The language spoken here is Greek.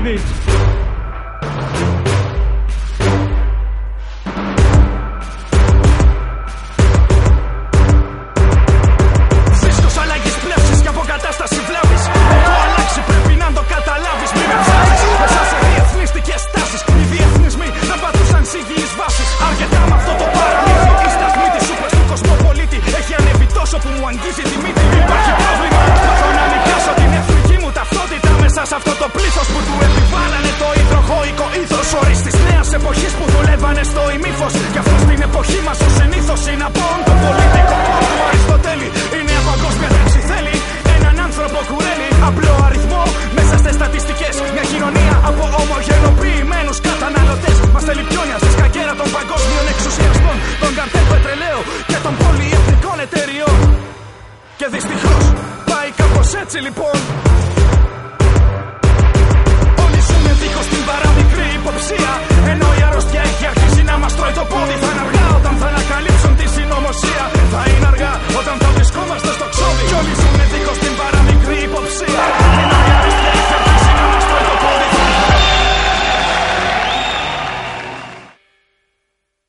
ευθύνη. Δίσκος αλλαγής πλεύσης και αποκατάσταση βλάβης. Το αλλάξει πρέπει να το καταλάβεις. Μην με ψάξεις μέσα σε διεθνιστικές τάσεις. Οι διεθνισμοί δεν πατούσαν σε υγιείς βάσεις. Αρκετά με αυτό το παραμύθι. Η σταθμή της σούπερ του κοσμοπολίτη έχει ανέβει τόσο που μου αγγίζει τη μύτη. Υπάρχει πρόβλημα. Μάθω να νοικιάσω την εθνική μου ταυτότητα μέσα σε αυτό το πλήθος που του επιβάλλανε το υδροχοϊκό ήθος. Όρις της νέας εποχής που δουλεύανε στο ημίφος. Κι αυτό στην εποχή μας ο συνήθως είναι από το πολιτικό πόρο του Αριστοτέλη. Η νέα παγκόσμια τάξη θέλει έναν άνθρωπο κουρέλι. Απλό αριθμό μέσα στις στατιστικές. Μια κοινωνία από ομογενοποιημένους καταναλωτές. Μας θέλει πιόνια στη σκακέρα των παγκόσμιων εξουσιαστών, των καρτέλ πετρελαίου και των πολυεθνικών εταιριών. Και δυστυχώς πάει κάπως έτσι λοιπόν. Όλοι ζούμε δίχως την παραμικρή υποψία. Ενώ η αρρώστια έχει αρχίσει να μας τρώει το πόδι. Θα είναι αργά όταν θα ανακαλύψουν τη συνωμοσία. Θα είναι αργά όταν θα βρισκόμαστε στο ξόδι. Κι όλοι ζούμε δίχως